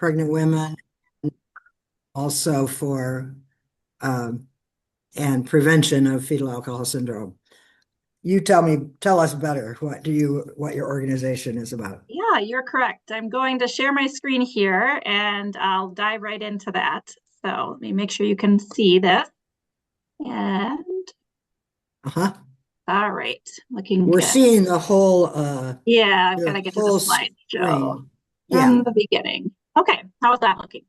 pregnant women, also for and prevention of fetal alcohol syndrome. You tell us better. What your organization is about? Yeah, you're correct. I'm going to share my screen here and I'll dive right into that. So let me make sure you can see this. And Uh-huh. all right, looking We're good. seeing the whole Yeah, I've got your to get to the whole slideshow screen. from Yeah, the beginning. Okay, how's that looking?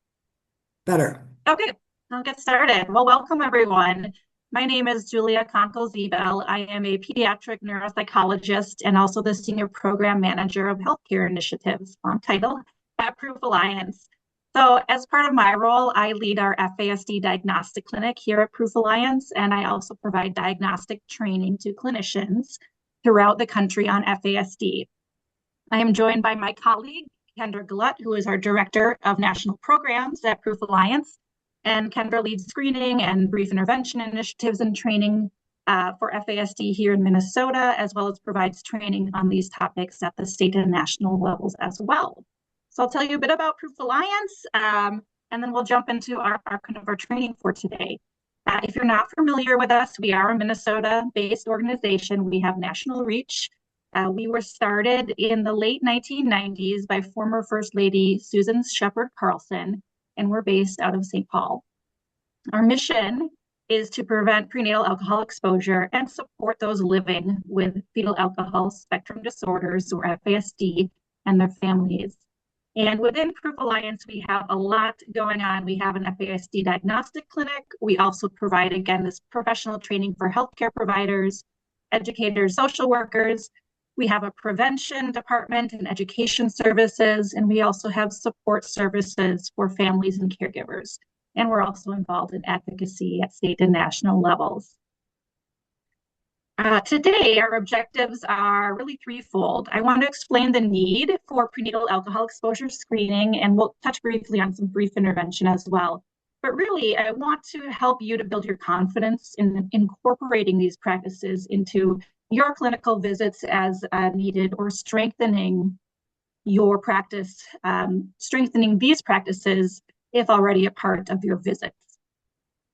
better. Okay, I'll get started. Well, welcome everyone. My name is Julia Conkle-Zebel. I am a pediatric neuropsychologist and also the Senior Program Manager of Healthcare Initiatives, long title, at Proof Alliance. So as part of my role, I lead our FASD diagnostic clinic here at Proof Alliance, and I also provide diagnostic training to clinicians throughout the country on FASD. I am joined by my colleague, Kendra Glut, who is our Director of National Programs at Proof Alliance. And Kendra leads screening and brief intervention initiatives and training for FASD here in Minnesota, as well as provides training on these topics at the state and national levels as well. So I'll tell you a bit about Proof Alliance, and then we'll jump into our training for today. If you're not familiar with us, we are a Minnesota-based organization. We have national reach. We were started in the late 1990s by former First Lady Susan Shepard Carlson, and we're based out of St. Paul. Our mission is to prevent prenatal alcohol exposure and support those living with fetal alcohol spectrum disorders, or FASD, and their families. And within Proof Alliance, we have a lot going on. We have an FASD diagnostic clinic. We also provide, again, this professional training for healthcare providers, educators, social workers. We have a prevention department and education services, and we also have support services for families and caregivers. And we're also involved in advocacy at state and national levels. Today, our objectives are really threefold. I want to explain the need for prenatal alcohol exposure screening, and we'll touch briefly on some brief intervention as well. But really, I want to help you to build your confidence in incorporating these practices into your clinical visits as needed, or strengthening your practice, strengthening these practices if already a part of your visits.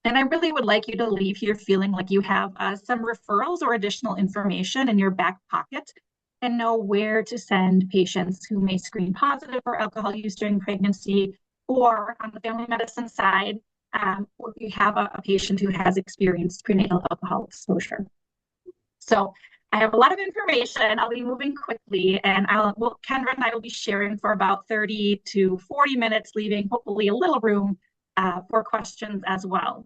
And I really would like you to leave here feeling like you have some referrals or additional information in your back pocket and know where to send patients who may screen positive for alcohol use during pregnancy, or on the family medicine side, or you have a patient who has experienced prenatal alcohol exposure. So I have a lot of information. I'll be moving quickly, and Kendra and I will be sharing for about 30 to 40 minutes, leaving hopefully a little room for questions as well.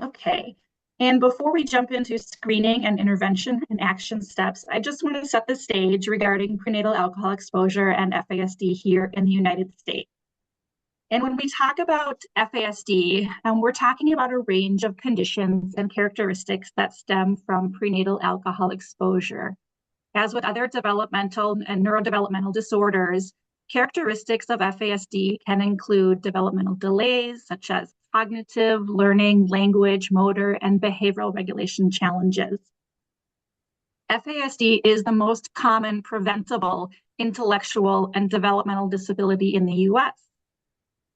Okay, and before we jump into screening and intervention and action steps, I just want to set the stage regarding prenatal alcohol exposure and FASD here in the United States. And when we talk about FASD, we're talking about a range of conditions and characteristics that stem from prenatal alcohol exposure. As with other developmental and neurodevelopmental disorders, characteristics of FASD can include developmental delays, such as cognitive, learning, language, motor, and behavioral regulation challenges. FASD is the most common preventable intellectual and developmental disability in the US.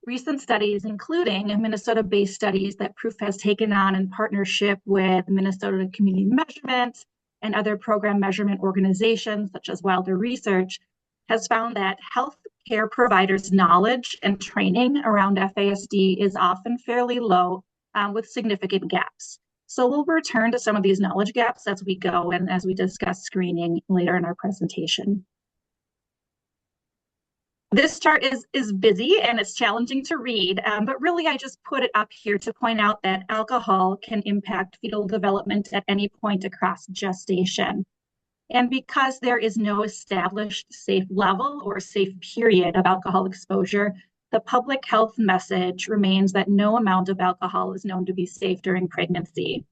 Recent studies, including Minnesota-based studies that Proof has taken on in partnership with Minnesota Community Measurement and other program measurement organizations such as Wilder Research, has found that healthcare providers' knowledge and training around FASD is often fairly low, with significant gaps. So we'll return to some of these knowledge gaps as we go and as we discuss screening later in our presentation. This chart is busy and it's challenging to read, but really I just put it up here to point out that alcohol can impact fetal development at any point across gestation. And because there is no established safe level or safe period of alcohol exposure, the public health message remains that no amount of alcohol is known to be safe during pregnancy.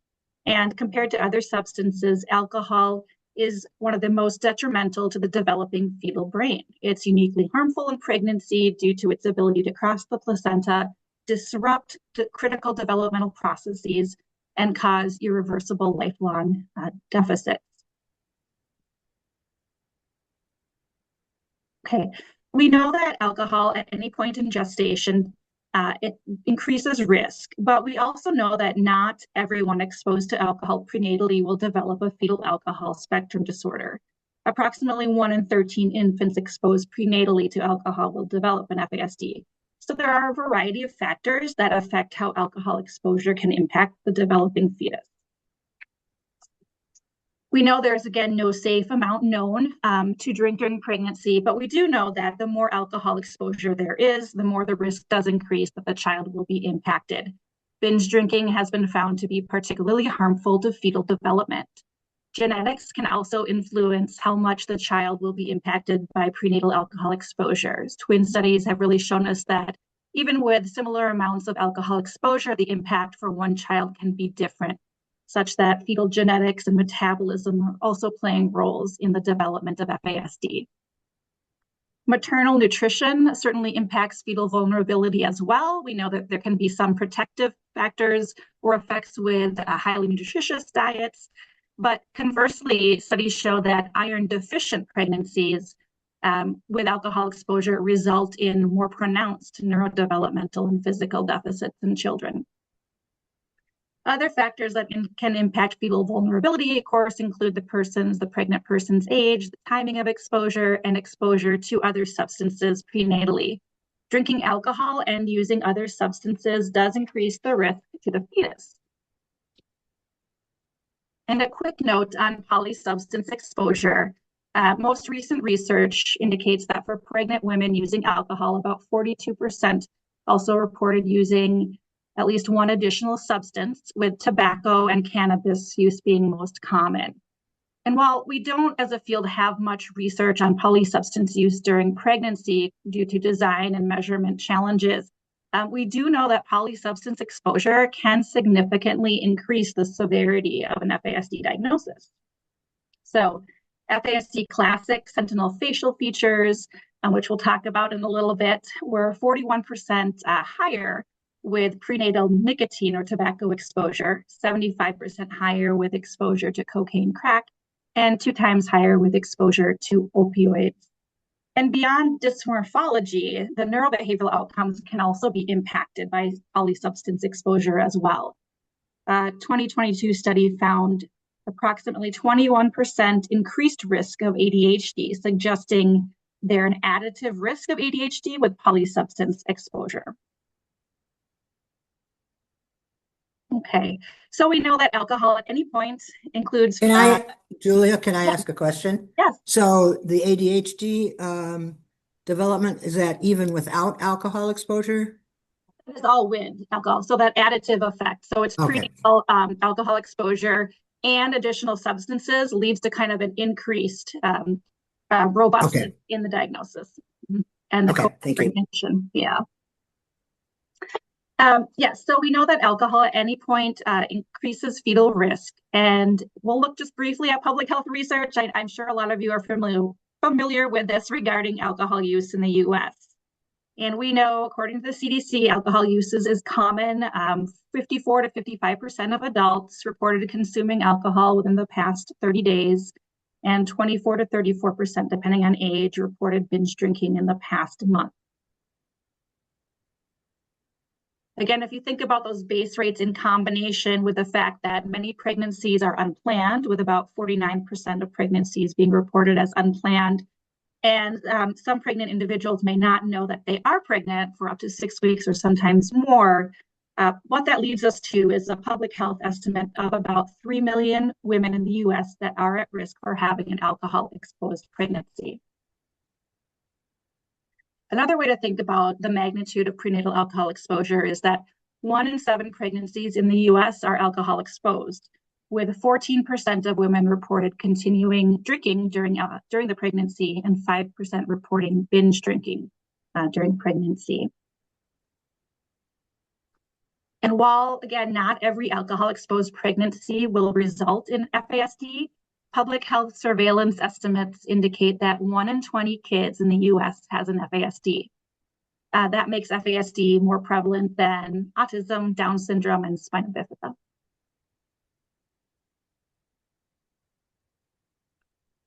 And compared to other substances, alcohol is one of the most detrimental to the developing fetal brain. It's uniquely harmful in pregnancy due to its ability to cross the placenta, disrupt the critical developmental processes, and cause irreversible lifelong deficits. Okay, we know that alcohol at any point in gestation, it increases risk, but we also know that not everyone exposed to alcohol prenatally will develop a fetal alcohol spectrum disorder. Approximately 1 in 13 infants exposed prenatally to alcohol will develop an FASD. So there are a variety of factors that affect how alcohol exposure can impact the developing fetus. We know there's, again, no safe amount known to drink during pregnancy, but we do know that the more alcohol exposure there is, the more the risk does increase that the child will be impacted. Binge drinking has been found to be particularly harmful to fetal development. Genetics can also influence how much the child will be impacted by prenatal alcohol exposures. Twin studies have really shown us that even with similar amounts of alcohol exposure, the impact for one child can be different, such that fetal genetics and metabolism are also playing roles in the development of FASD. Maternal nutrition certainly impacts fetal vulnerability as well. We know that there can be some protective factors or effects with highly nutritious diets, but conversely, studies show that iron deficient pregnancies with alcohol exposure result in more pronounced neurodevelopmental and physical deficits in children. Other factors that can impact fetal vulnerability, of course, include the pregnant person's age, the timing of exposure, and exposure to other substances prenatally. Drinking alcohol and using other substances does increase the risk to the fetus. And a quick note on polysubstance exposure. Most recent research indicates that for pregnant women using alcohol, about 42% also reported using at least one additional substance, with tobacco and cannabis use being most common. And while we don't, as a field, have much research on polysubstance use during pregnancy due to design and measurement challenges, we do know that polysubstance exposure can significantly increase the severity of an FASD diagnosis. So FASD classic sentinel facial features, which we'll talk about in a little bit, were 41% higher with prenatal nicotine or tobacco exposure, 75% higher with exposure to cocaine crack, and 2 times higher with exposure to opioids. And beyond dysmorphology, the neurobehavioral outcomes can also be impacted by polysubstance exposure as well. A 2022 study found approximately 21% increased risk of ADHD, suggesting there's an additive risk of ADHD with polysubstance exposure. Okay, so we know that alcohol at any point includes. Julia, can I ask a question? Yes. So the ADHD development, is that even without alcohol exposure? It's all with alcohol, so that additive effect. So it's prenatal alcohol exposure and additional substances leads to kind of an increased robustness in the diagnosis and the co-prevention. Yeah. Yes, so we know that alcohol at any point increases fetal risk, and we'll look just briefly at public health research. I'm sure a lot of you are familiar with this regarding alcohol use in the U.S. And we know, according to the CDC, alcohol use is common. 54 to 55% of adults reported consuming alcohol within the past 30 days, and 24 to 34%, depending on age, reported binge drinking in the past month. Again, if you think about those base rates in combination with the fact that many pregnancies are unplanned, with about 49% of pregnancies being reported as unplanned, and some pregnant individuals may not know that they are pregnant for up to 6 weeks or sometimes more, what that leads us to is a public health estimate of about 3 million women in the U.S. that are at risk for having an alcohol-exposed pregnancy. Another way to think about the magnitude of prenatal alcohol exposure is that 1 in 7 pregnancies in the U.S. are alcohol exposed, with 14% of women reported continuing drinking during the pregnancy and 5% reporting binge drinking during pregnancy. And while, again, not every alcohol-exposed pregnancy will result in FASD, public health surveillance estimates indicate that 1 in 20 kids in the U.S. has an FASD. That makes FASD more prevalent than autism, Down syndrome, and spina bifida.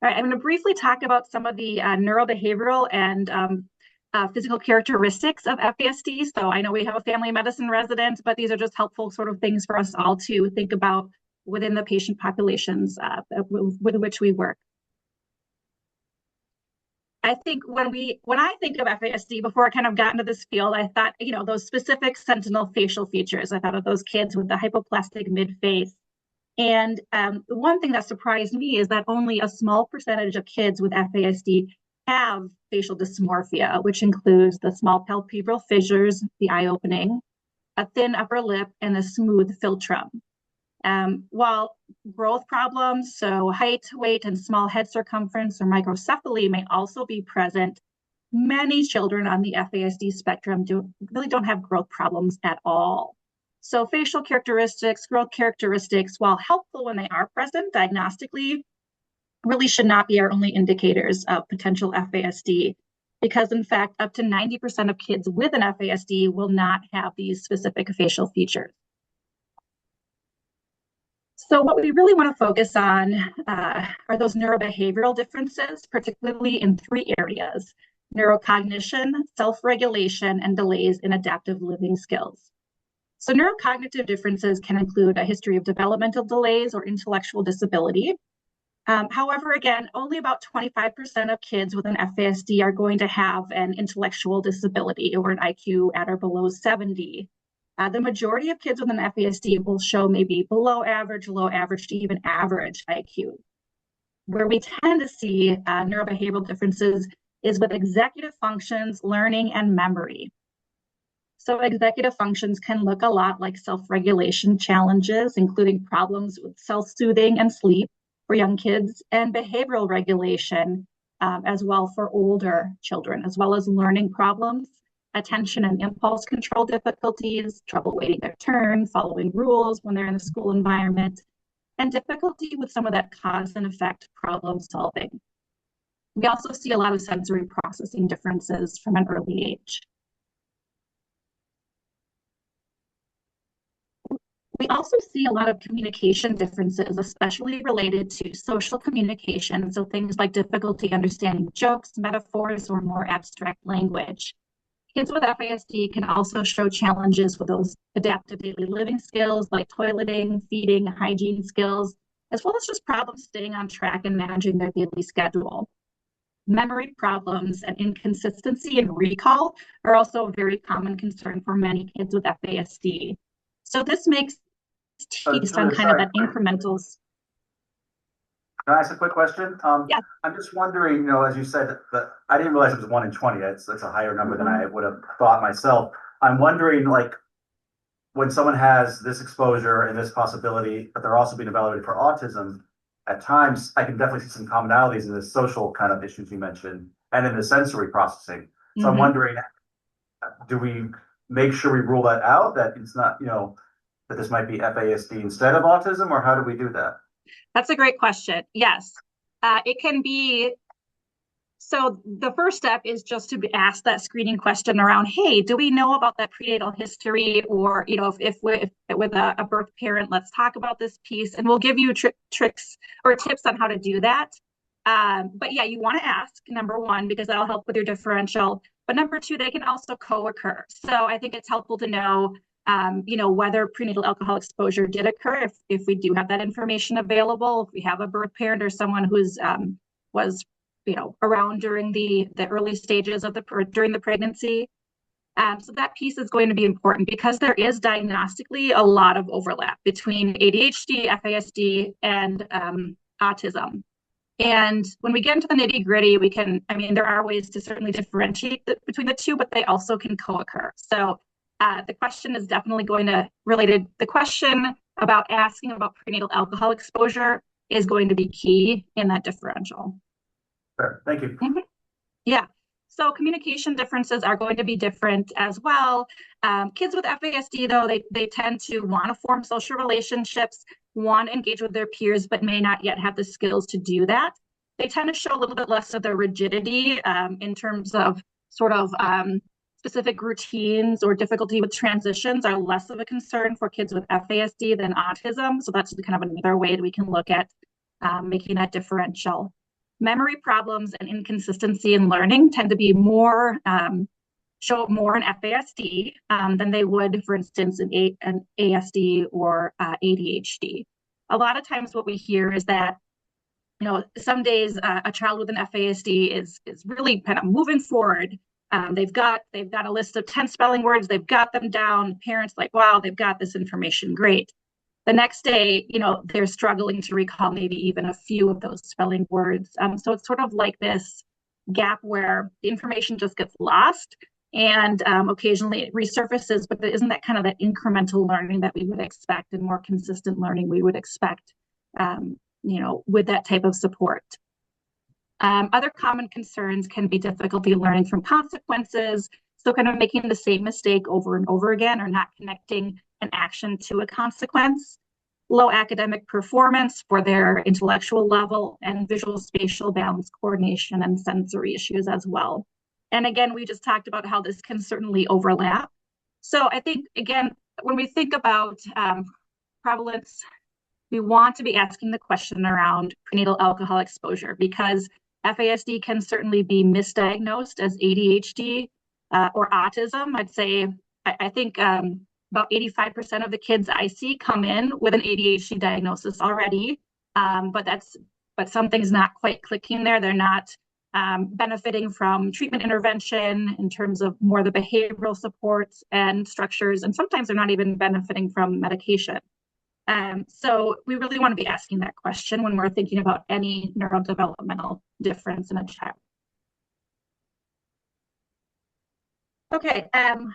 All right, I'm going to briefly talk about some of the neurobehavioral and physical characteristics of FASD. So I know we have a family medicine resident, but these are just helpful sort of things for us all to think about within the patient populations with which we work. I think when I think of FASD, before I kind of got into this field, I thought, those specific sentinel facial features. I thought of those kids with the hypoplastic midface. And the one thing that surprised me is that only a small percentage of kids with FASD have facial dysmorphia, which includes the small palpebral fissures, the eye opening, a thin upper lip, and a smooth philtrum. While growth problems, so height, weight, and small head circumference or microcephaly may also be present, many children on the FASD spectrum really don't have growth problems at all. So facial characteristics, growth characteristics, while helpful when they are present diagnostically, really should not be our only indicators of potential FASD, because in fact, up to 90% of kids with an FASD will not have these specific facial features. So what we really want to focus on are those neurobehavioral differences, particularly in 3 areas: neurocognition, self-regulation, and delays in adaptive living skills. So neurocognitive differences can include a history of developmental delays or intellectual disability. However, again, only about 25% of kids with an FASD are going to have an intellectual disability or an IQ at or below 70. The majority of kids with an FASD will show maybe below average, low average to even average IQ. Where we tend to see neurobehavioral differences is with executive functions, learning, and memory. So executive functions can look a lot like self-regulation challenges, including problems with self-soothing and sleep for young kids, and behavioral regulation as well for older children, as well as learning problems, attention and impulse control difficulties, trouble waiting their turn, following rules when they're in a school environment, and difficulty with some of that cause and effect problem solving. We also see a lot of sensory processing differences from an early age. We also see a lot of communication differences, especially related to social communication. So things like difficulty understanding jokes, metaphors, or more abstract language. Kids with FASD can also show challenges with those adaptive daily living skills like toileting, feeding, hygiene skills, as well as just problems staying on track and managing their daily schedule. Memory problems and inconsistency in recall are also a very common concern for many kids with FASD. So this makes teased on kind of that incrementals. Can I ask a quick question? Yeah. I'm just wondering, as you said, that I didn't realize it was 1 in 20. That's a higher number than I would have thought myself. I'm wondering, like, when someone has this exposure and this possibility, but they're also being evaluated for autism, at times I can definitely see some commonalities in the social kind of issues you mentioned and in the sensory processing. So I'm wondering, do we make sure we rule that out, that it's not, that this might be FASD instead of autism, or how do we do that? That's a great question. Yes, it can be. So the first step is just to ask that screening question around, hey, do we know about that prenatal history? Or, if with a birth parent, let's talk about this piece, and we'll give you tricks or tips on how to do that. But yeah, you want to ask, number 1, because that'll help with your differential. But number 2, they can also co-occur. So I think it's helpful to know whether prenatal alcohol exposure did occur, if we do have that information available, if we have a birth parent or someone who's was around during the early stages of during the pregnancy. So that piece is going to be important because there is diagnostically a lot of overlap between ADHD, FASD, and autism. And when we get into the nitty gritty, there are ways to certainly differentiate between the two, but they also can co-occur. So the question is definitely the question about asking about prenatal alcohol exposure is going to be key in that differential. Sure. Thank you. Yeah. So communication differences are going to be different as well. Kids with FASD, though, they tend to want to form social relationships, want to engage with their peers, but may not yet have the skills to do that. They tend to show a little bit less of their rigidity in terms of sort of specific routines, or difficulty with transitions are less of a concern for kids with FASD than autism. So that's kind of another way that we can look at making that differential. Memory problems and inconsistency in learning tend to be more, show up more in FASD than they would, for instance, in an ASD or ADHD. A lot of times what we hear is that, some days a child with an FASD is really kind of moving forward. They've got a list of 10 spelling words, they've got them down. Parents like, wow, they've got this information, great. The next day, they're struggling to recall maybe even a few of those spelling words. So it's sort of like this gap where the information just gets lost, and occasionally it resurfaces, but there isn't that kind of that incremental learning that we would expect, and more consistent learning we would expect, with that type of support. Other common concerns can be difficulty learning from consequences, so kind of making the same mistake over and over again, or not connecting an action to a consequence. Low academic performance for their intellectual level, and visual spatial balance coordination and sensory issues as well. And again, we just talked about how this can certainly overlap. So I think, again, when we think about prevalence, we want to be asking the question around prenatal alcohol exposure, because FASD can certainly be misdiagnosed as ADHD or autism. I'd say, I think about 85% of the kids I see come in with an ADHD diagnosis already, but something's not quite clicking there. They're not benefiting from treatment intervention in terms of more the behavioral supports and structures, and sometimes they're not even benefiting from medication. So we really want to be asking that question when we're thinking about any neurodevelopmental difference in a child. Okay,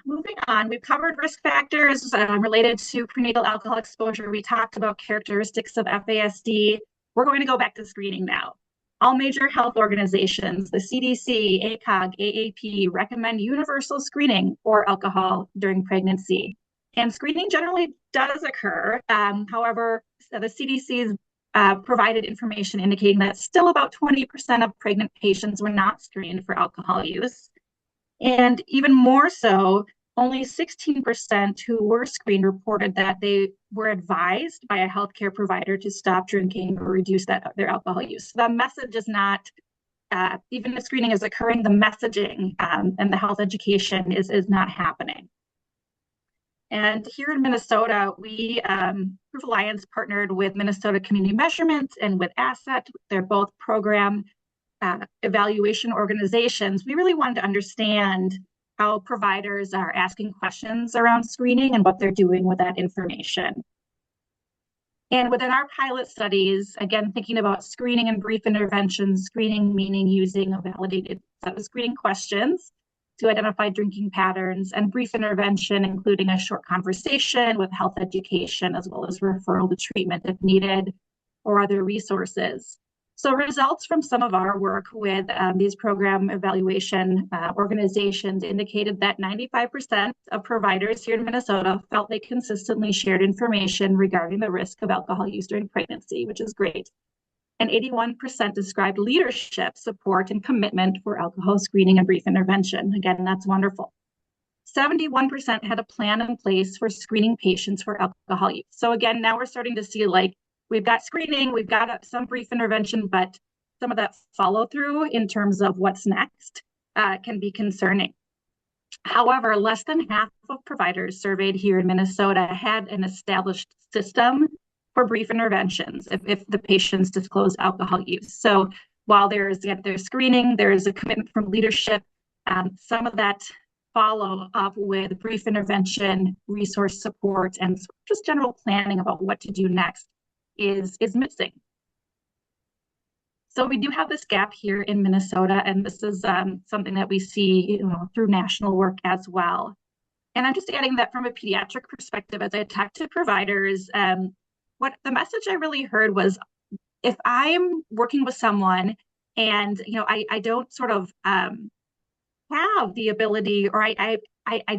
moving on, we've covered risk factors related to prenatal alcohol exposure. We talked about characteristics of FASD. We're going to go back to screening now. All major health organizations, the CDC, ACOG, AAP, recommend universal screening for alcohol during pregnancy. And screening generally does occur. However, the CDC's provided information indicating that still about 20% of pregnant patients were not screened for alcohol use. And even more so, only 16% who were screened reported that they were advised by a healthcare provider to stop drinking or reduce their alcohol use. So the message is not, even if screening is occurring, the messaging and the health education is not happening. And here in Minnesota, we, Proof Alliance, partnered with Minnesota Community Measurement and with Asset. They're both program evaluation organizations. We really wanted to understand how providers are asking questions around screening and what they're doing with that information. And within our pilot studies, again, thinking about screening and brief interventions, screening meaning using a validated set of screening questions to identify drinking patterns, and brief intervention, including a short conversation with health education, as well as referral to treatment if needed, or other resources. So results from some of our work with these program evaluation organizations indicated that 95% of providers here in Minnesota felt they consistently shared information regarding the risk of alcohol use during pregnancy, which is great. And 81% described leadership, support, and commitment for alcohol screening and brief intervention. Again, that's wonderful. 71% had a plan in place for screening patients for alcohol use. So again, now we're starting to see, like, we've got screening, we've got some brief intervention, but some of that follow through in terms of what's next can be concerning. However, less than half of providers surveyed here in Minnesota had an established system for brief interventions if the patients disclose alcohol use. So while there's screening, there is a commitment from leadership. Some of that follow up with brief intervention, resource support, and just general planning about what to do next is missing. So we do have this gap here in Minnesota, and this is something that we see through national work as well. And I'm just adding that from a pediatric perspective, as I talk to providers, what the message I really heard was, if I'm working with someone and I don't sort of have the ability, or I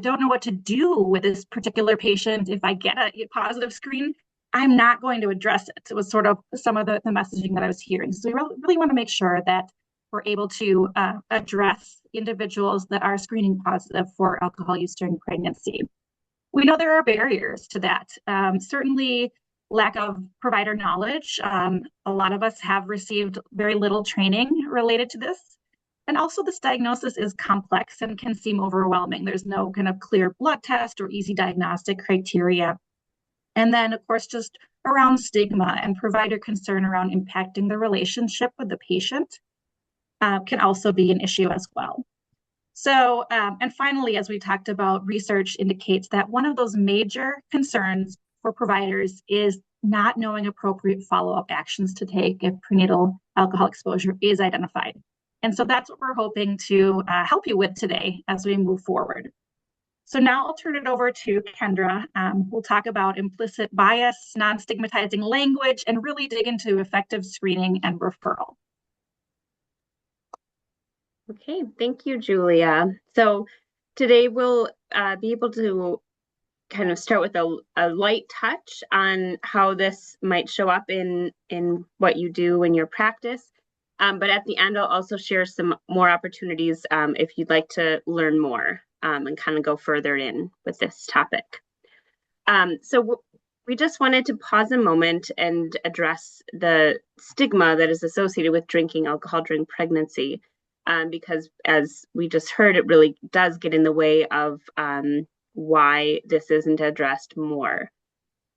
don't know what to do with this particular patient, if I get a positive screen, I'm not going to address it. It was sort of some of the messaging that I was hearing. So we really want to make sure that we're able to address individuals that are screening positive for alcohol use during pregnancy. We know there are barriers to that. Certainly, lack of provider knowledge. A lot of us have received very little training related to this. And also this diagnosis is complex and can seem overwhelming. There's no kind of clear blood test or easy diagnostic criteria. And then, of course, just around stigma and provider concern around impacting the relationship with the patient can also be an issue as well. So, and finally, as we talked about, research indicates that one of those major concerns for providers is not knowing appropriate follow-up actions to take if prenatal alcohol exposure is identified. And so that's what we're hoping to help you with today as we move forward. So now I'll turn it over to Kendra. We'll talk about implicit bias, non-stigmatizing language, and really dig into effective screening and referral. Okay, thank you, Julia. So today we'll be able to kind of start with a light touch on how this might show up in what you do in your practice. But at the end, I'll also share some more opportunities if you'd like to learn more and kind of go further in with this topic. So we just wanted to pause a moment and address the stigma that is associated with drinking alcohol during pregnancy, because as we just heard, it really does get in the way of why this isn't addressed more.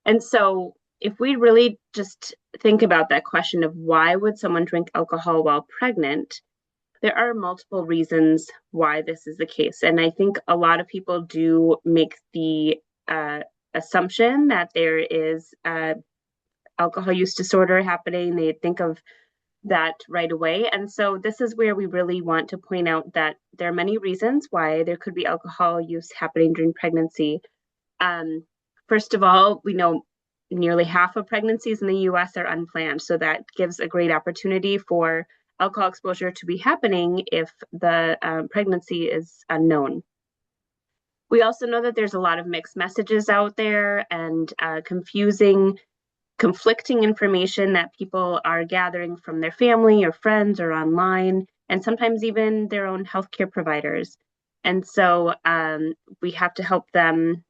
And so if we really just think about that question of why would someone drink alcohol while pregnant, there are multiple reasons why this is the case. And I think a lot of people do make the assumption that there is alcohol use disorder happening. They think of that right away. And so this is where we really want to point out that there are many reasons why there could be alcohol use happening during pregnancy. First of all, we know nearly half of pregnancies in the US are unplanned. So that gives a great opportunity for alcohol exposure to be happening if the pregnancy is unknown. We also know that there's a lot of mixed messages out there and conflicting information that people are gathering from their family or friends or online, and sometimes even their own healthcare providers. And so we have to help them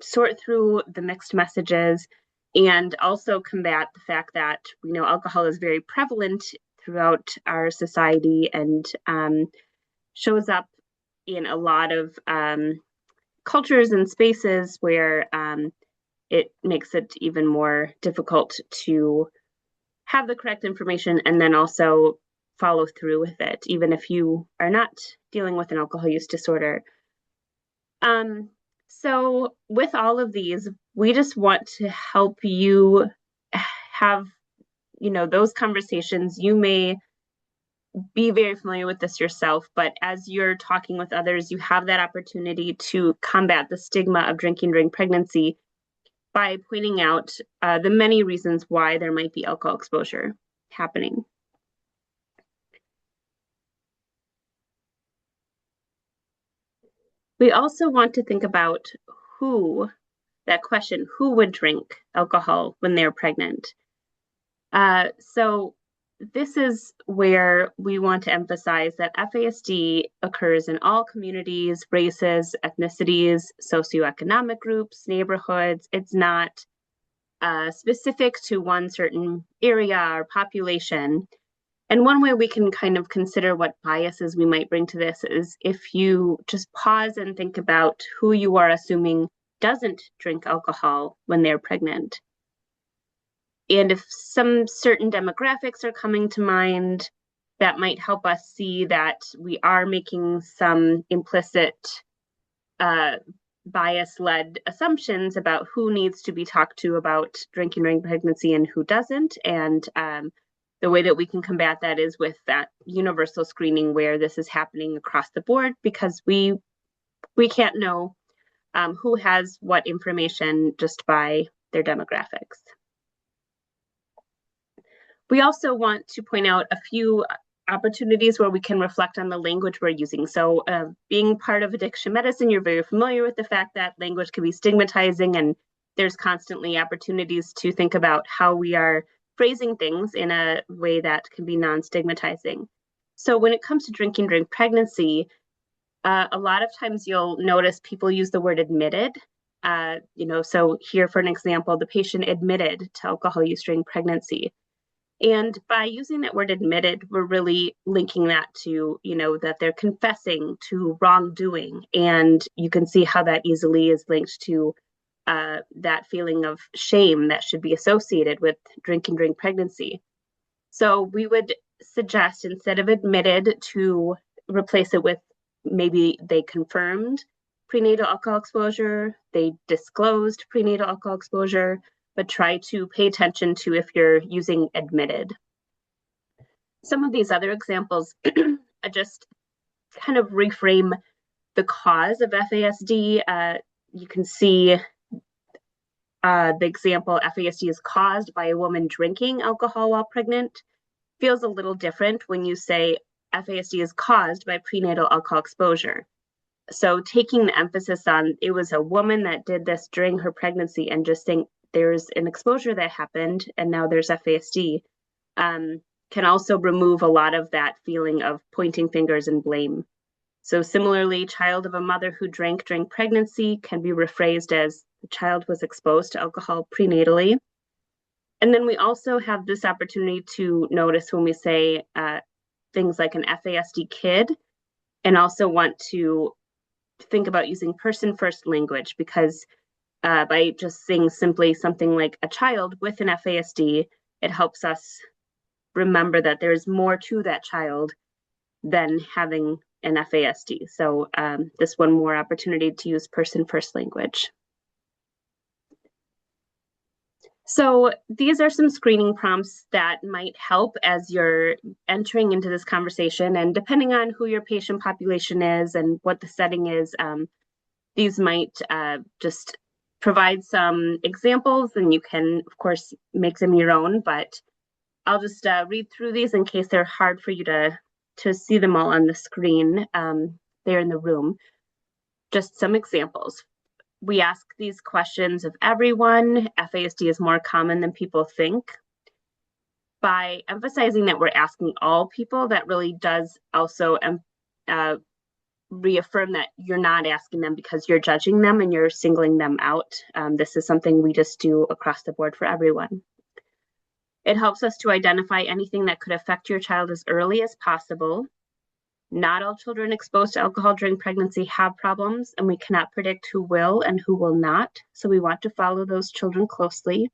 sort through the mixed messages and also combat the fact that we know alcohol is very prevalent throughout our society and shows up in a lot of cultures and spaces where it makes it even more difficult to have the correct information and then also follow through with it, even if you are not dealing with an alcohol use disorder. So with all of these, we just want to help you have, those conversations. You may be very familiar with this yourself, but as you're talking with others, you have that opportunity to combat the stigma of drinking during pregnancy by pointing out the many reasons why there might be alcohol exposure happening. We also want to think about that question, who would drink alcohol when they're pregnant? So this is where we want to emphasize that FASD occurs in all communities, races, ethnicities, socioeconomic groups, neighborhoods. It's not specific to one certain area or population. And one way we can kind of consider what biases we might bring to this is if you just pause and think about who you are assuming doesn't drink alcohol when they're pregnant. And if some certain demographics are coming to mind, that might help us see that we are making some implicit bias-led assumptions about who needs to be talked to about drinking during pregnancy and who doesn't. And the way that we can combat that is with that universal screening where this is happening across the board, because we can't know who has what information just by their demographics. We also want to point out a few opportunities where we can reflect on the language we're using. So being part of addiction medicine, you're very familiar with the fact that language can be stigmatizing, and there's constantly opportunities to think about how we are phrasing things in a way that can be non-stigmatizing. So when it comes to drinking during pregnancy, a lot of times you'll notice people use the word admitted So here, for an example, the patient admitted to alcohol use during pregnancy. And by using that word admitted, we're really linking that to, that they're confessing to wrongdoing. And you can see how that easily is linked to that feeling of shame that should be associated with drinking during pregnancy. So we would suggest, instead of admitted, to replace it with maybe they confirmed prenatal alcohol exposure, they disclosed prenatal alcohol exposure, but try to pay attention to if you're using admitted. Some of these other examples just kind of reframe the cause of FASD. You can see the example, FASD is caused by a woman drinking alcohol while pregnant. Feels a little different when you say FASD is caused by prenatal alcohol exposure. So taking the emphasis on it was a woman that did this during her pregnancy and just saying there's an exposure that happened and now there's FASD can also remove a lot of that feeling of pointing fingers and blame. So similarly, child of a mother who drank during pregnancy can be rephrased as the child was exposed to alcohol prenatally. And then we also have this opportunity to notice when we say things like an FASD kid, and also want to think about using person-first language, because by just saying simply something like a child with an FASD, it helps us remember that there's more to that child than having an FASD. So this one more opportunity to use person-first language. So these are some screening prompts that might help as you're entering into this conversation. And depending on who your patient population is and what the setting is, these might just provide some examples, and you can, of course, make them your own. But I'll just read through these in case they're hard for you to see them all on the screen there in the room. Just some examples. We ask these questions of everyone. FASD is more common than people think. By emphasizing that we're asking all people, that really does also reaffirm that you're not asking them because you're judging them and you're singling them out. This is something we just do across the board for everyone. It helps us to identify anything that could affect your child as early as possible. Not all children exposed to alcohol during pregnancy have problems, and we cannot predict who will and who will not, so we want to follow those children closely.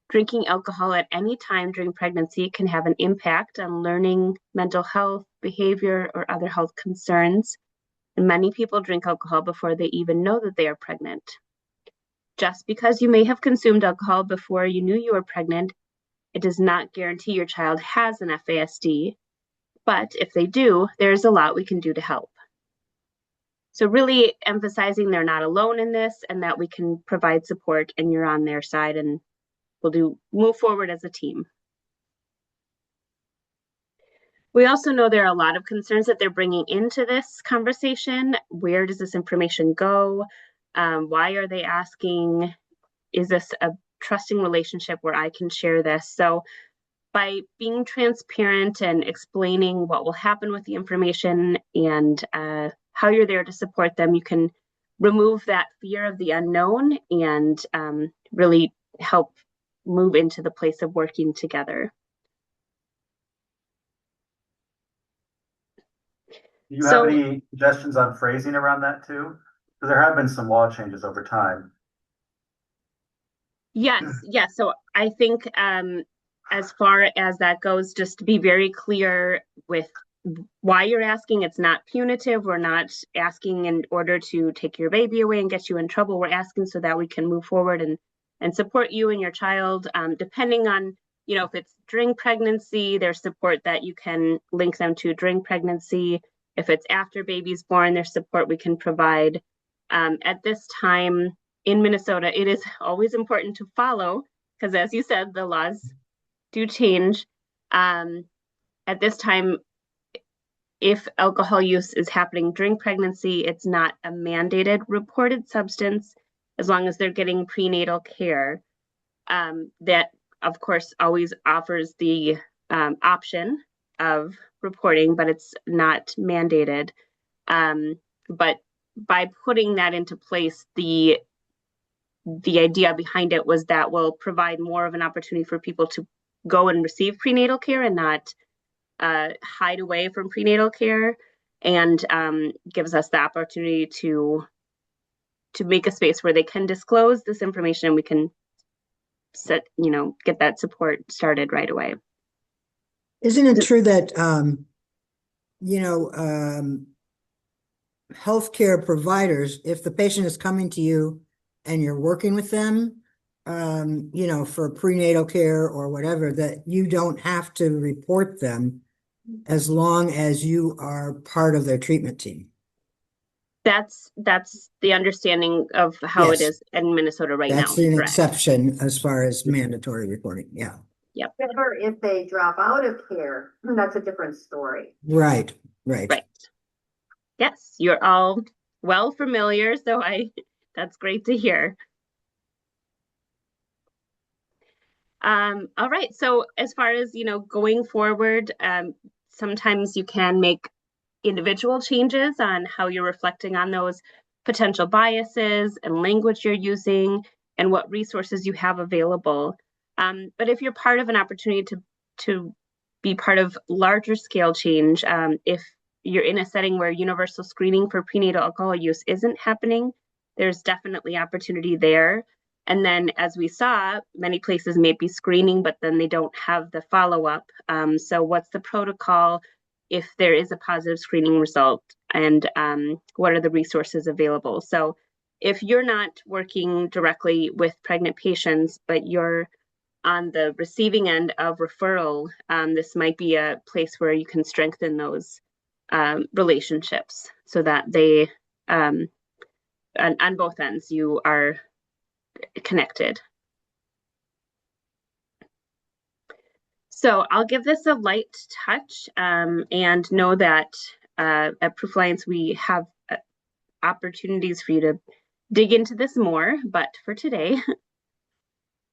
Drinking alcohol at any time during pregnancy can have an impact on learning, mental health, behavior, or other health concerns, and many people drink alcohol before they even know that they are pregnant. Just because you may have consumed alcohol before you knew you were pregnant, it does not guarantee your child has an FASD. But if they do, there's a lot we can do to help. So really emphasizing they're not alone in this and that we can provide support and you're on their side, and we'll move forward as a team. We also know there are a lot of concerns that they're bringing into this conversation. Where does this information go? Why are they asking? Is this a trusting relationship where I can share this? So by being transparent and explaining what will happen with the information and how you're there to support them, you can remove that fear of the unknown and really help move into the place of working together. Do you have any suggestions on phrasing around that too? Because there have been some law changes over time. Yes. So I think as far as that goes, just to be very clear with why you're asking. It's not punitive. We're not asking in order to take your baby away and get you in trouble. We're asking so that we can move forward and support you and your child. Depending on, if it's during pregnancy, there's support that you can link them to during pregnancy. If it's after baby's born, there's support we can provide. At this time in Minnesota, it is always important to follow, because as you said, the laws do change. At this time, if alcohol use is happening during pregnancy, it's not a mandated reported substance as long as they're getting prenatal care. That, of course, always offers the option of reporting, but it's not mandated. But by putting that into place, the the idea behind it was that will provide more of an opportunity for people to go and receive prenatal care and not hide away from prenatal care, and gives us the opportunity to make a space where they can disclose this information and we can get that support started right away. Isn't it true that, healthcare providers, if the patient is coming to you and you're working with them, for prenatal care or whatever, that you don't have to report them as long as you are part of their treatment team? That's the understanding of how it Yes. is in Minnesota right now. That's an Correct. exception as far as mandatory reporting. Yeah. Yep. Or if they drop out of care, that's a different story. Right. Right. Yes, you're all well familiar, so that's great to hear. All right, so as far as, going forward, sometimes you can make individual changes on how you're reflecting on those potential biases and language you're using and what resources you have available. But if you're part of an opportunity to be part of larger scale change, if you're in a setting where universal screening for prenatal alcohol use isn't happening, there's definitely opportunity there. And then, as we saw, many places may be screening, but then they don't have the follow-up. So what's the protocol if there is a positive screening result, and what are the resources available? So if you're not working directly with pregnant patients, but you're on the receiving end of referral, this might be a place where you can strengthen those relationships so that they, on both ends, you are connected. So I'll give this a light touch, and know that at Proof Alliance we have opportunities for you to dig into this more, but for today,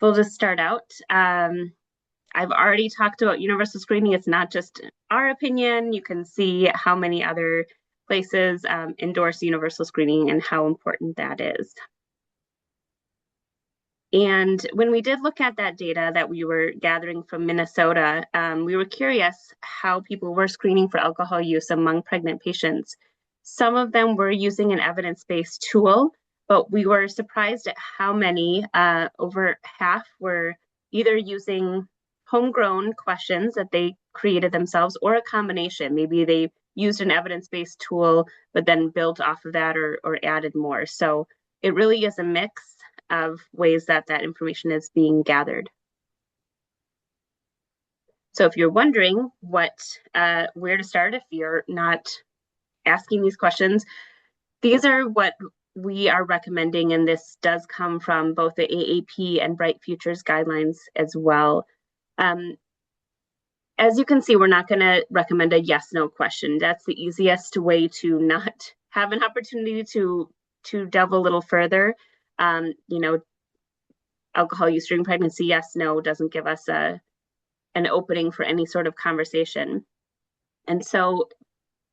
we'll just start out. I've already talked about universal screening. It's not just our opinion. You can see how many other places endorse universal screening and how important that is. And when we did look at that data that we were gathering from Minnesota, we were curious how people were screening for alcohol use among pregnant patients. Some of them were using an evidence-based tool, but we were surprised at how many, over half, were either using homegrown questions that they created themselves or a combination. Maybe they used an evidence-based tool, but then built off of that or added more. So it really is a mix of ways that information is being gathered. So if you're wondering where to start if you're not asking these questions, these are what we are recommending, and this does come from both the AAP and Bright Futures guidelines as well. As you can see, we're not going to recommend a yes/no question. That's the easiest way to not have an opportunity to delve a little further. Alcohol use during pregnancy, yes, no, doesn't give us an opening for any sort of conversation. And so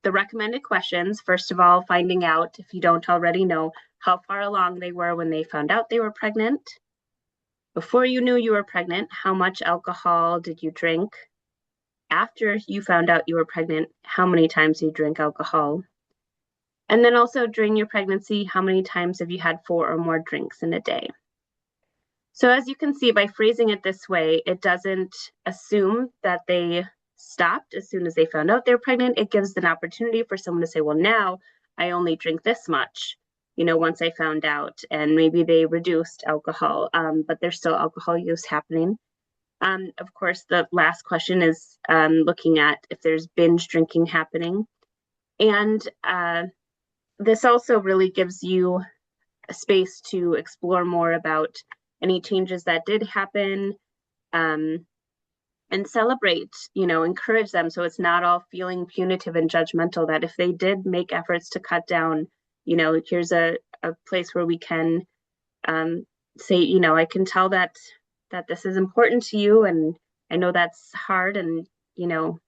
the recommended questions, first of all, finding out, if you don't already know, how far along they were when they found out they were pregnant. Before you knew you were pregnant, how much alcohol did you drink? After you found out you were pregnant, how many times did you drink alcohol? And then also during your pregnancy, how many times have you had 4 or more drinks in a day? So as you can see, by phrasing it this way, it doesn't assume that they stopped as soon as they found out they're pregnant. It gives an opportunity for someone to say, well, now I only drink this much, once I found out, and maybe they reduced alcohol, but there's still alcohol use happening. Of course, the last question is looking at if there's binge drinking happening. And this also really gives you a space to explore more about any changes that did happen, and celebrate, encourage them. So it's not all feeling punitive and judgmental, that if they did make efforts to cut down, here's a place where we can say, I can tell that this is important to you, and I know that's hard, and, you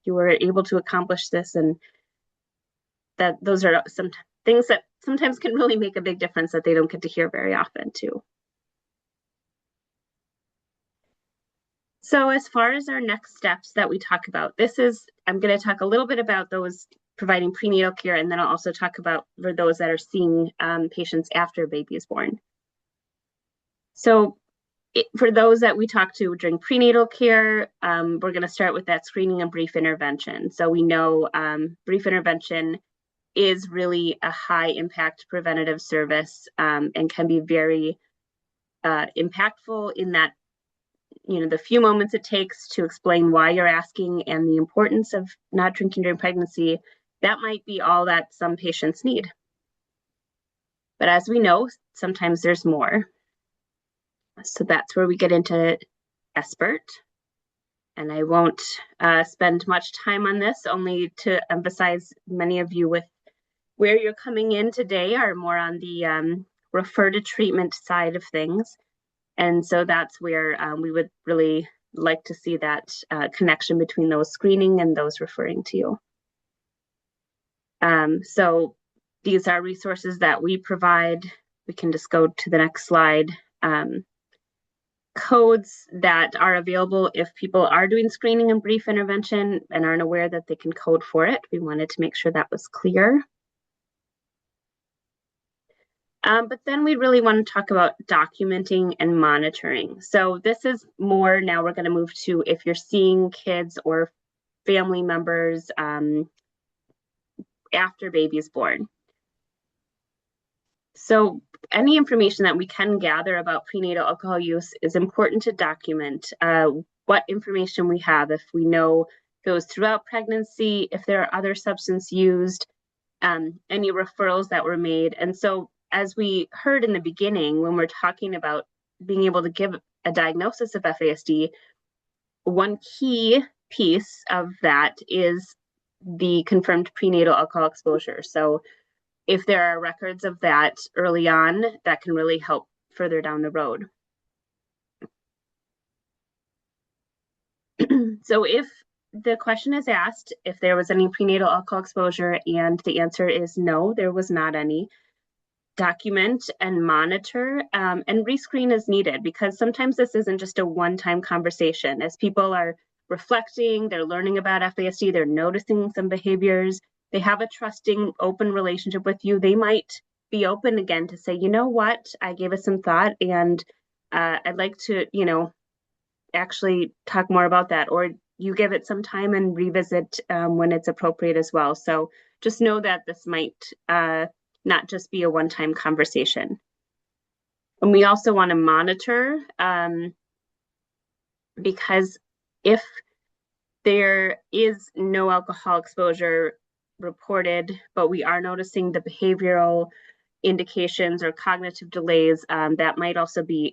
were able to accomplish this, and that those are some things that sometimes can really make a big difference that they don't get to hear very often too. So as far as our next steps that we talk about, I'm going to talk a little bit about those providing prenatal care, and then I'll also talk about for those that are seeing patients after a baby is born. So for those that we talk to during prenatal care, we're going to start with that screening and brief intervention. So we know brief intervention is really a high impact preventative service and can be very impactful in that, the few moments it takes to explain why you're asking and the importance of not drinking during pregnancy, that might be all that some patients need. But as we know, sometimes there's more. So that's where we get into expert. And I won't spend much time on this, only to emphasize many of you with where you're coming in today are more on the refer to treatment side of things. And so that's where we would really like to see that connection between those screening and those referring to you. So these are resources that we provide. We can just go to the next slide. Codes that are available if people are doing screening and brief intervention and aren't aware that they can code for it. We wanted to make sure that was clear. But then we really want to talk about documenting and monitoring. So this is more, now we're going to move to if you're seeing kids or family members after baby is born. So any information that we can gather about prenatal alcohol use is important to document what information we have, if we know goes throughout pregnancy, if there are other substances used, any referrals that were made. And so as we heard in the beginning, when we're talking about being able to give a diagnosis of FASD, one key piece of that is the confirmed prenatal alcohol exposure. So if there are records of that early on, that can really help further down the road. So if the question is asked if there was any prenatal alcohol exposure and the answer is no, there was not any, document and monitor and rescreen as needed, because sometimes this isn't just a one-time conversation. As people are reflecting, they're learning about FASD, they're noticing some behaviors, they have a trusting, open relationship with you, they might be open again to say, you know what, I gave it some thought and I'd like to, actually talk more about that, or you give it some time and revisit when it's appropriate as well. So just know that this might not just be a one-time conversation. And we also want to monitor because if there is no alcohol exposure reported, but we are noticing the behavioral indications or cognitive delays, that might also be,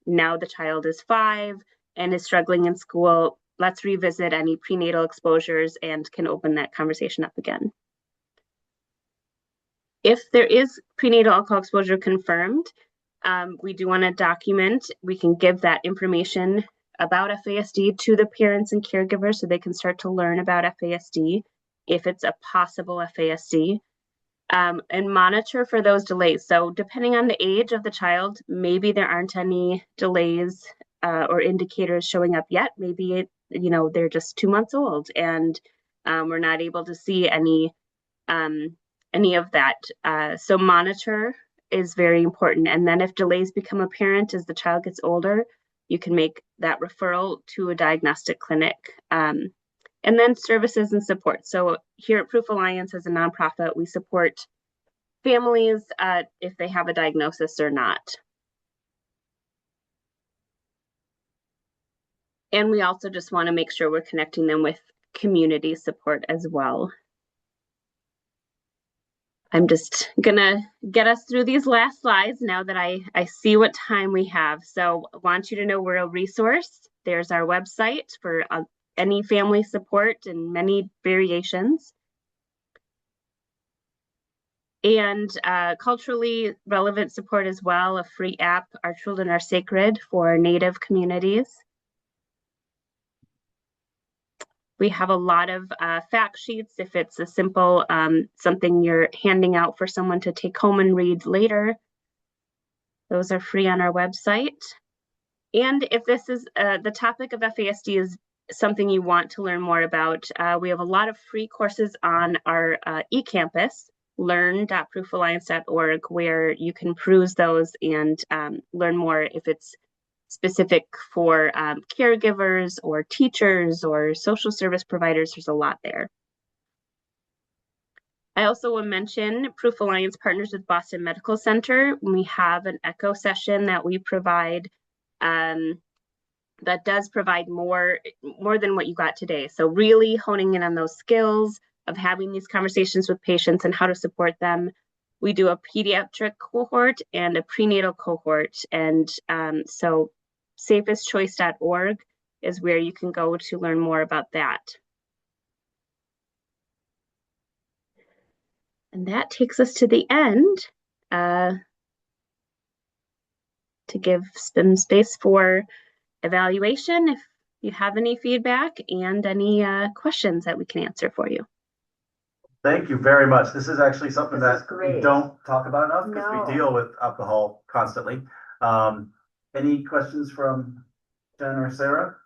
now the child is 5 and is struggling in school, let's revisit any prenatal exposures and can open that conversation up again. If there is prenatal alcohol exposure confirmed, we do want to document. We can give that information about FASD to the parents and caregivers so they can start to learn about FASD if it's a possible FASD, and monitor for those delays. So depending on the age of the child, maybe there aren't any delays or indicators showing up yet. Maybe they're just 2 months old and we're not able to see any of that. So monitor is very important. And then if delays become apparent as the child gets older, you can make that referral to a diagnostic clinic. And then services and support. So here at Proof Alliance as a nonprofit, we support families if they have a diagnosis or not. And we also just want to make sure we're connecting them with community support as well. I'm just gonna get us through these last slides now that I see what time we have. So I want you to know we're a resource. There's our website for any family support and many variations. And culturally relevant support as well, a free app, Our Children Are Sacred, for Native communities. We have a lot of fact sheets if it's a simple something you're handing out for someone to take home and read later. Those are free on our website. And if this is the topic of FASD is something you want to learn more about, we have a lot of free courses on our eCampus, learn.proofalliance.org, where you can peruse those and learn more if it's specific for caregivers or teachers or social service providers. There's a lot there. I also want to mention Proof Alliance partners with Boston Medical Center. We have an echo session that we provide that does provide more than what you got today. So really honing in on those skills of having these conversations with patients and how to support them. We do a pediatric cohort and a prenatal cohort. And so safestchoice.org is where you can go to learn more about that. And that takes us to the end to give some space for evaluation if you have any feedback and any questions that we can answer for you. Thank you very much. This is actually something This is that great. we don't talk about enough because No. we deal with alcohol constantly. Any questions from Jen or Sarah?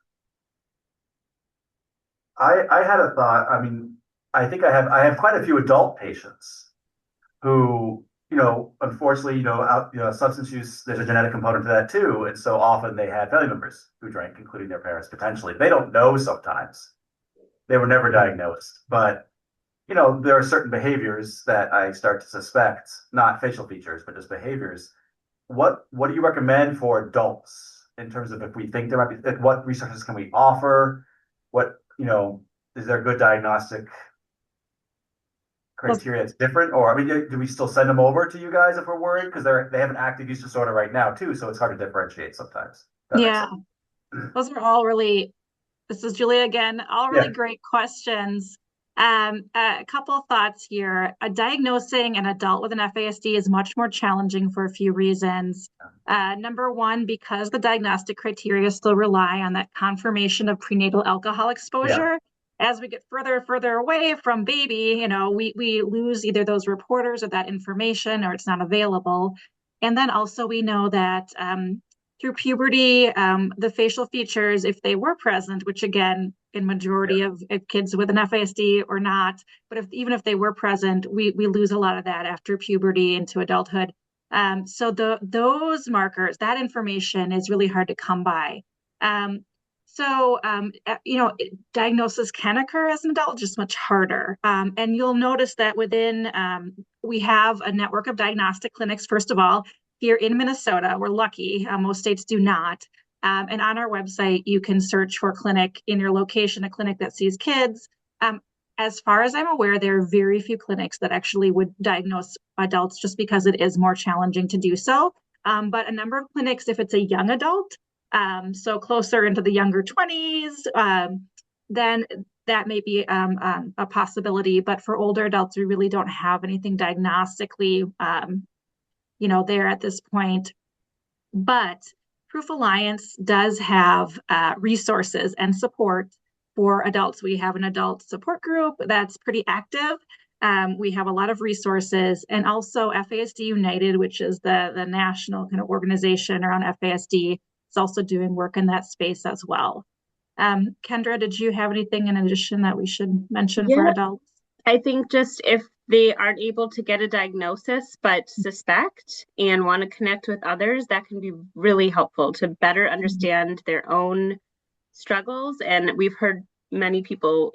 I had a thought. I mean, I think I have quite a few adult patients who, unfortunately, substance use, there's a genetic component to that too. And so often they had family members who drank, including their parents potentially. They don't know sometimes. They were never diagnosed, but there are certain behaviors that I start to suspect, not facial features, but just behaviors. What do you recommend for adults in terms of if we think there might be, what resources can we offer? What, is there a good diagnostic criteria that's different? Or, I mean, do we still send them over to you guys if we're worried? Because they have an active use disorder right now too, so it's hard to differentiate sometimes. Yeah, those are all really, this is Julia again, all really great questions. A couple of thoughts here. Diagnosing an adult with an FASD is much more challenging for a few reasons. Number one, because the diagnostic criteria still rely on that confirmation of prenatal alcohol exposure. Yeah. As we get further and further away from baby, we lose either those reporters or that information, or it's not available. And then also we know that through puberty, the facial features, if they were present, which again, in majority of kids with an FASD or not, but even if they were present, we lose a lot of that after puberty into adulthood. So those markers, that information is really hard to come by. Diagnosis can occur as an adult, just much harder. And you'll notice that within, we have a network of diagnostic clinics, first of all. Here in Minnesota, we're lucky, most states do not. And on our website, you can search for clinic in your location, a clinic that sees kids. As far as I'm aware, there are very few clinics that actually would diagnose adults just because it is more challenging to do so. But a number of clinics, if it's a young adult, so closer into the younger 20s, then that may be a possibility. But for older adults, we really don't have anything diagnostically there at this point. But Proof Alliance does have resources and support for adults. We have an adult support group that's pretty active. We have a lot of resources, and also FASD United, which is the national kind of organization around FASD, is also doing work in that space as well. Kendra, did you have anything in addition that we should mention for adults? I think just if they aren't able to get a diagnosis but suspect and want to connect with others, that can be really helpful to better understand their own struggles. And we've heard many people,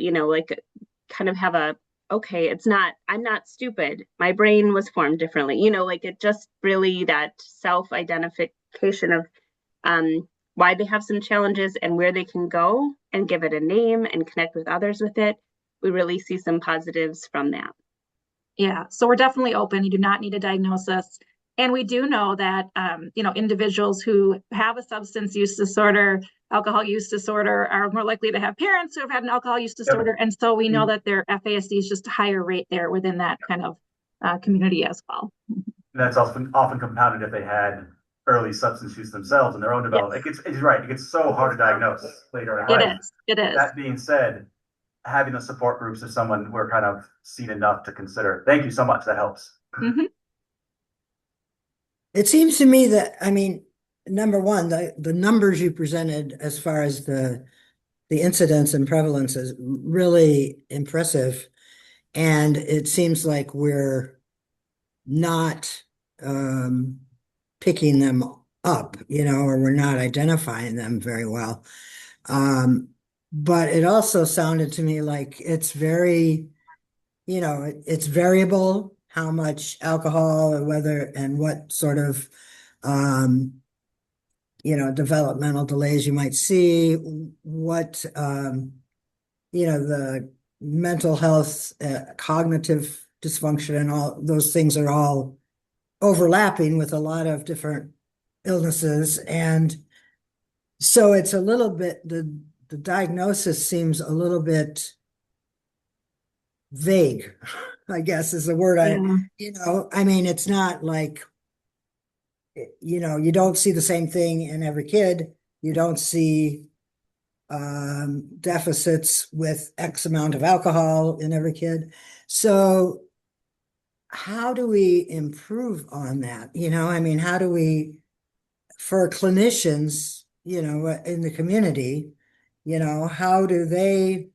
kind of have I'm not stupid. My brain was formed differently. It just really that self-identification of why they have some challenges and where they can go and give it a name and connect with others with it. We really see some positives from that. Yeah, so we're definitely open. You do not need a diagnosis. And we do know that, individuals who have a substance use disorder, alcohol use disorder, are more likely to have parents who have had an alcohol use disorder. And so we know that their FASD is just a higher rate there within that kind of community as well. And that's often compounded if they had early substance use themselves in their own development. Yes. It's right. It gets so hard to diagnose later in life. It is. That being said, having the support groups is someone we're kind of seen enough to consider. Thank you so much. That helps. Mm-hmm. It seems to me that, number one, the numbers you presented as far as the incidence and prevalence is really impressive. And it seems like we're not picking them up, or we're not identifying them very well. But it also sounded to me like it's very, it's variable how much alcohol or whether and what sort of developmental delays you might see, what the mental health, cognitive dysfunction, and all those things are all overlapping with a lot of different illnesses. And so it's a little bit, the diagnosis seems a little bit vague, I guess is the word. I mean, it's not like, you don't see the same thing in every kid. You don't see deficits with X amount of alcohol in every kid. So how do we improve on that? I mean, how do we, for clinicians, in the community, how do they,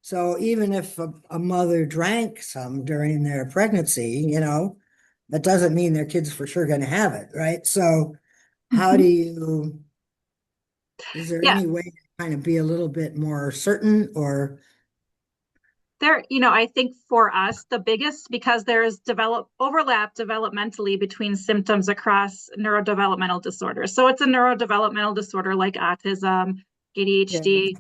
so even if a mother drank some during their pregnancy, that doesn't mean their kid's for sure going to have it, right? So how do you, is there Yeah. any way to kind of be a little bit more certain or? There, I think for us, the biggest, because there's overlap developmentally between symptoms across neurodevelopmental disorders. So it's a neurodevelopmental disorder like autism, ADHD.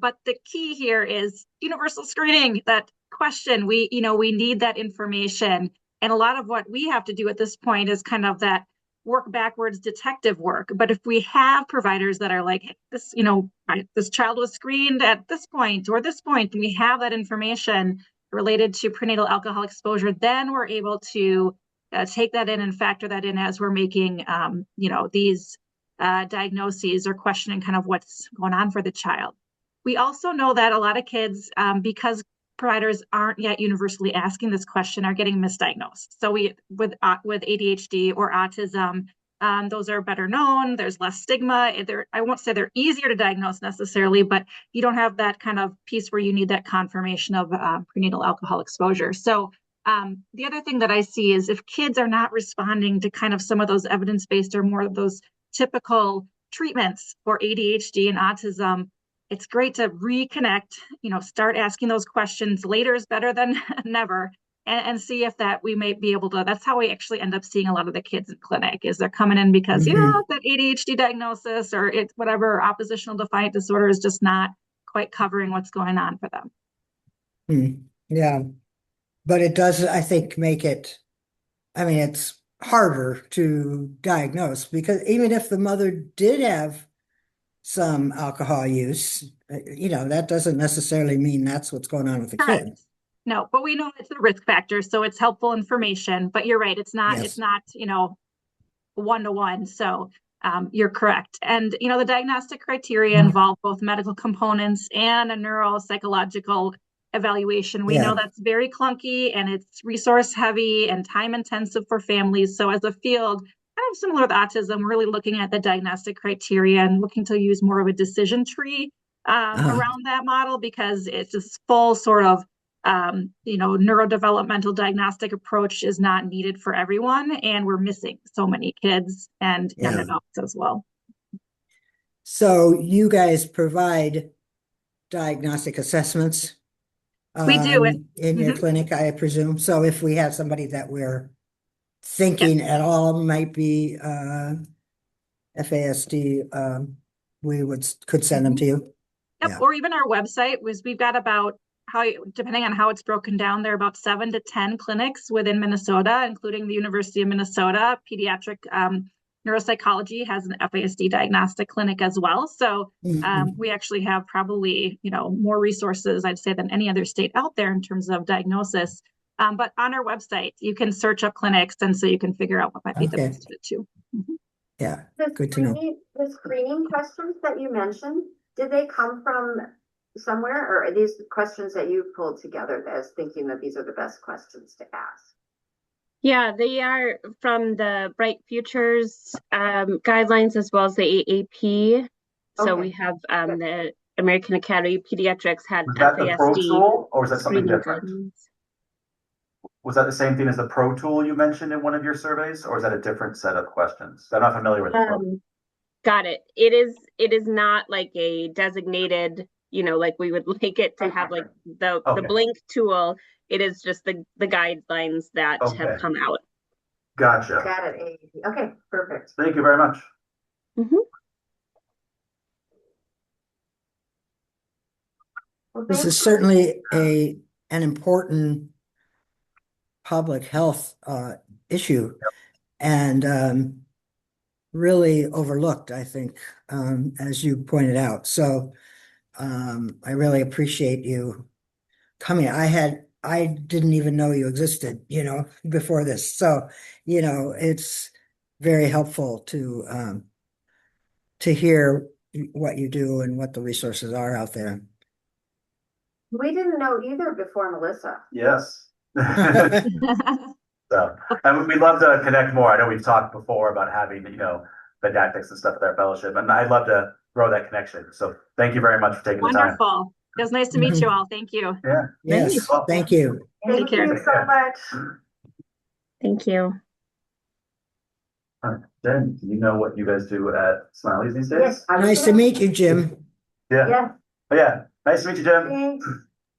But the key here is universal screening, that question. We need that information. And a lot of what we have to do at this point is kind of that work backwards detective work. But if we have providers that are like, this, this child was screened at this point or this point, and we have that information related to prenatal alcohol exposure, then we're able to take that in and factor that in as we're making, these diagnoses or questioning kind of what's going on for the child. We also know that a lot of kids, because providers aren't yet universally asking this question, are getting misdiagnosed. So with ADHD or autism, those are better known. There's less stigma. I won't say they're easier to diagnose necessarily, but you don't have that kind of piece where you need that confirmation of prenatal alcohol exposure. So the other thing that I see is if kids are not responding to kind of some of those evidence-based or more of those typical treatments for ADHD and autism, it's great to reconnect, start asking those questions. Later is better than never, and see if that we may be able to, that's how we actually end up seeing a lot of the kids in clinic, is they're coming in because, that ADHD diagnosis or it's whatever oppositional defiant disorder is just not quite covering what's going on for them. Yeah, but it does, I think, make it, I mean, it's harder to diagnose because even if the mother did have some alcohol use, that doesn't necessarily mean that's what's going on with the Correct. kid. No, but we know it's a risk factor, so it's helpful information. But you're right, it's not, Yes. it's not, one-to-one. So you're correct. And the diagnostic criteria involve both medical components and a neuropsychological evaluation. We know that's very clunky and it's resource heavy and time intensive for families. So as a field, kind of similar with autism, we're really looking at the diagnostic criteria and looking to use more of a decision tree around that model, because it's this full sort of neurodevelopmental diagnostic approach is not needed for everyone, and we're missing so many kids and young adults as well. So you guys provide diagnostic assessments We do it in your clinic, I presume. So if we have somebody that we're thinking at all might be FASD, we could send them to you. Yep. Or even our website, we've got about, depending on how it's broken down, there are about 7 to 10 clinics within Minnesota, including the University of Minnesota. Pediatric neuropsychology has an FASD diagnostic clinic as well. So we actually have probably, more resources, I'd say, than any other state out there in terms of diagnosis. But on our website, you can search up clinics, and so you can figure out what might be the best fit too. Yeah, good to know. The screening questions that you mentioned, did they come from somewhere, or are these questions that you pulled together as thinking that these are the best questions to ask? Yeah, they are from the Bright Futures, guidelines guidelines as well as the AAP. So Okay. we have the American Academy of Pediatrics had Was that the Pro FASD tool or was that something screening different? guidelines. Was that the same thing as the Pro tool you mentioned in one of your surveys, or is that a different set of questions? I'm not familiar with the Pro. Got it. It is not like a designated, like we would like it to have like the Okay. Blink tool. It is just the guidelines that Okay. have come out. Gotcha. Got it. Okay, perfect. Thank you very much. Mhm. Well, This thank is you. certainly an important public health issue and really overlooked, I think, as you pointed out. So I really appreciate you coming. I didn't even know you existed, before this. So, it's very helpful to hear what you do and what the resources are out there. We didn't know either before Melissa. Yes. So, and we'd love to connect more. I know we've talked before about having, didactics and stuff with our fellowship, and I'd love to grow that connection. So thank you very much for taking the time. Wonderful. It was nice to meet you all. Thank you. Yeah. Yes, Well, thank you. Thank care. you so much. Thank you. Jen, do you know what you guys do at Smiley's these days? Yes. Nice to meet you, Jim. Yeah. Yes. Oh, yeah. Nice to meet you, Jim. Thanks.